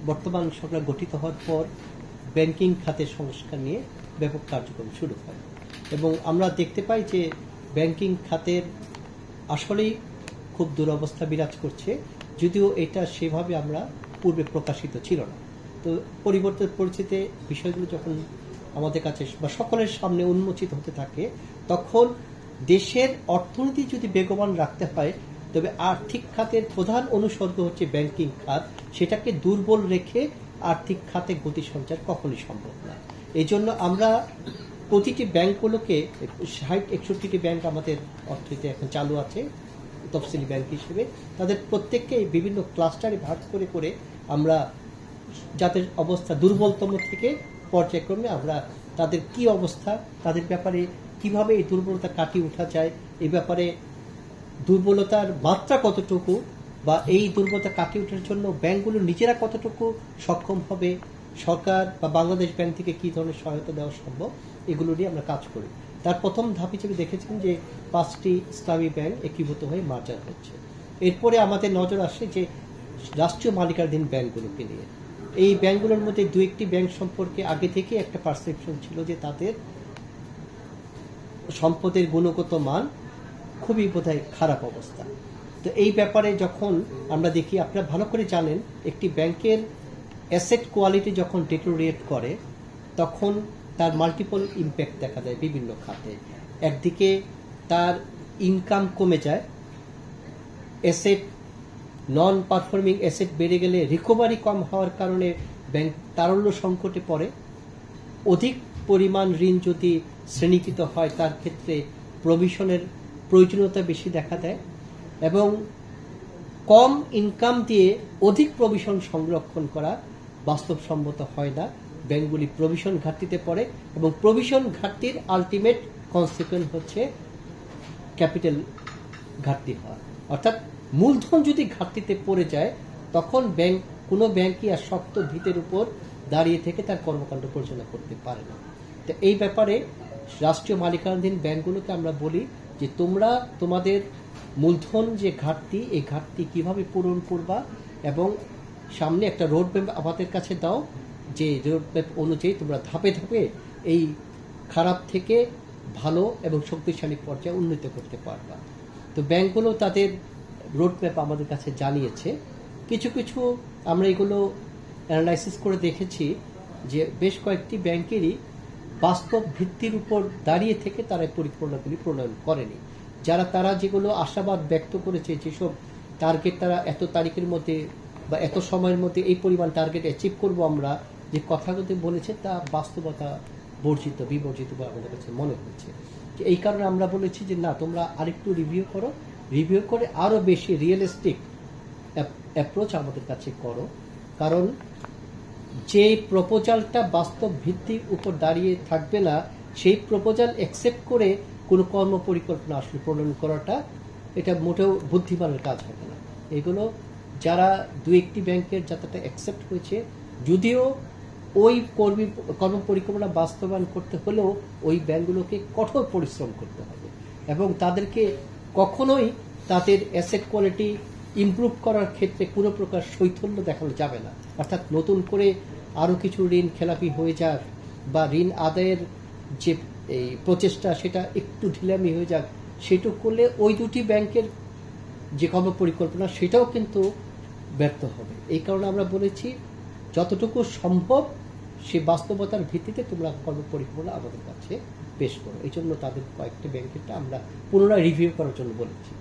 বর্তমান সরকার গঠিত হওয়ার পর ব্যাংকিং খাতের সংস্কার নিয়ে ব্যাপক কার্যক্রম শুরু হয় এবং আমরা দেখতে পাই যে ব্যাংকিং খাতের আসলেই খুব দুরবস্থা বিরাজ করছে, যদিও এটা সেভাবে আমরা পূর্বে প্রকাশিত ছিল না। তো পরিবর্তিত পরিস্থিতিতে বিষয়গুলো যখন আমাদের কাছে বা সকলের সামনে উন্মোচিত হতে থাকে, তখন দেশের অর্থনীতি যদি বেগবান রাখতে হয়, তবে আর্থিক খাতের প্রধান অনুষঙ্গ হচ্ছে ব্যাংকিং খাত। সেটাকে দুর্বল রেখে আর্থিক খাতে গতি সঞ্চার কখনই সম্ভব না। এই জন্য আমরা প্রতিটি ব্যাংকগুলোকে 61টি ব্যাংক আমাদের অর্থনীতিতে এখন চালু আছে তফসিলি ব্যাংক হিসেবে, তাদের প্রত্যেককে বিভিন্ন ক্লাস্টারে ভাগ করে করে আমরা যাদের অবস্থা দুর্বলতম থেকে পর্যায়ক্রমে আমরা তাদের কি অবস্থা, তাদের ব্যাপারে কিভাবে এই দুর্বলতা কাটিয়ে ওঠা যায়, এই ব্যাপারে দুর্বলতার মাত্রা কতটুকু বা এই দুর্বলতা কাটিয়ে ওঠার জন্য ব্যাংকগুলো নিজেরা কতটুকু সক্ষম হবে, সরকার বা বাংলাদেশ ব্যাংক থেকে কি ধরনের সহায়তা দেওয়া সম্ভব, এগুলো নিয়ে আমরা কাজ করি। তার প্রথম ধাপ হিসেবে দেখেছেন যে 5টি ইসলামী ব্যাংক একীভূত হয়ে মার্জার হচ্ছে। এরপরে আমাদের নজর আসে যে রাষ্ট্রীয় মালিকানাধীন ব্যাংকগুলোকে নিয়ে। এই ব্যাংকগুলোর মধ্যে 2-1টি ব্যাংক সম্পর্কে আগে থেকে একটা পারসেপশন ছিল যে তাদের সম্পদের গুণগত মান খুবই বোধহয় খারাপ অবস্থা। তো এই ব্যাপারে যখন আমরা দেখি, আপনারা ভালো করে জানেন, একটি ব্যাংকের অ্যাসেট কোয়ালিটি যখন ডিটোরিয়েট করে তখন তার মাল্টিপল ইম্প্যাক্ট দেখা যায় বিভিন্ন খাতে। একদিকে তার ইনকাম কমে যায়, অ্যাসেট নন পারফর্মিং অ্যাসেট বেড়ে গেলে রিকভারি কম হওয়ার কারণে ব্যাংক তারল্য সংকটে পড়ে। অধিক পরিমাণ ঋণ যদি শ্রেণীকৃত হয় তার ক্ষেত্রে প্রভিশনের প্রয়োজনীয়তা বেশি দেখা দেয় এবং কম ইনকাম দিয়ে অধিক প্রভিশন সংরক্ষণ করা বাস্তবসম্মত হয় না। ব্যাংকগুলি প্রভিশন ঘাটতিতে পড়ে এবং প্রভিশন ঘাটতির আলটিমেট কনসিকুয়েন্স হচ্ছে ক্যাপিটাল ঘাটতি হওয়া। অর্থাৎ মূলধন যদি ঘাটতিতে পড়ে যায় তখন কোনো ব্যাংকই আর শক্ত ভিতের উপর দাঁড়িয়ে থেকে তার কর্মকাণ্ড পরিচালনা করতে পারে না। তো এই ব্যাপারে রাষ্ট্রীয় মালিকানাধীন ব্যাংকগুলোকে আমরা বলি যে তোমরা তোমাদের মূলধন যে ঘাটতি, এই ঘাটতি কিভাবে পূরণ করবা এবং সামনে একটা রোডম্যাপ আমাদের কাছে দাও, যে রোডম্যাপ অনুযায়ী তোমরা ধাপে ধাপে এই খারাপ থেকে ভালো এবং শক্তিশালী পর্যায়ে উন্নীত করতে পারবা। তো ব্যাংকগুলো তাদের রোডম্যাপ আমাদের কাছে জানিয়েছে। কিছু কিছু আমরা এগুলো অ্যানালাইসিস করে দেখেছি যে বেশ কয়েকটি ব্যাংকেরই বাস্তব ভিত্তির উপর দাঁড়িয়ে থেকে তারা পরিকল্পনাগুলি প্রণয়ন করেনি। তারা যেগুলো আশাবাদ ব্যক্ত করেছে, যেসব টার্গেট তারা এত তারিখের মধ্যে বা এত সময়ের মধ্যে এই পরিমাণ টার্গেট অ্যাচিভ করব, আমরা যে কথাগুলো বলেছে তা বাস্তবতা বিবর্জিত বলে আমাদের কাছে মনে হচ্ছে। এই কারণে আমরা বলেছি যে না, তোমরা আরেকটু রিভিউ করে আরো বেশি রিয়েলিস্টিক অ্যাপ্রোচ আমাদের কাছে করো। কারণ যে প্রপোজালটা বাস্তব ভিত্তির উপর দাঁড়িয়ে থাকবে না, সেই প্রপোজাল অ্যাকসেপ্ট করে কোনো কর্ম পরিকল্পনা আসলে প্রণয়ন করাটা এটা মোটেও বুদ্ধিমানের কাজ হবে না। এগুলো যারা 2-1টি ব্যাংকের যাতে অ্যাকসেপ্ট হয়েছে, যদিও ওই কর্ম পরিকল্পনা বাস্তবায়ন করতে হলেও ওই ব্যাংকগুলোকে কঠোর পরিশ্রম করতে হবে এবং তাদেরকে কখনোই তাদের অ্যাসেট কোয়ালিটি ইমপ্রুভ করার ক্ষেত্রে কোনো প্রকার শৈথল্য দেখানো যাবে না। অর্থাৎ নতুন করে আরও কিছু ঋণ খেলাপি হয়ে যাক বা ঋণ আদায়ের যে এই প্রচেষ্টা সেটা একটু ঢিলামি হয়ে যাক, সেটুকু করলে ওই 2টি ব্যাংকের যে কর্ম পরিকল্পনা সেটাও কিন্তু ব্যর্থ হবে। এই কারণে আমরা বলেছি যতটুকু সম্ভব সে বাস্তবতার ভিত্তিতে তোমরা কর্ম পরিকল্পনা আমাদের কাছে পেশ করো। এই জন্য তাদের কয়েকটি ব্যাংকেরটা আমরা পুনরায় রিভিউ করার জন্য বলেছি।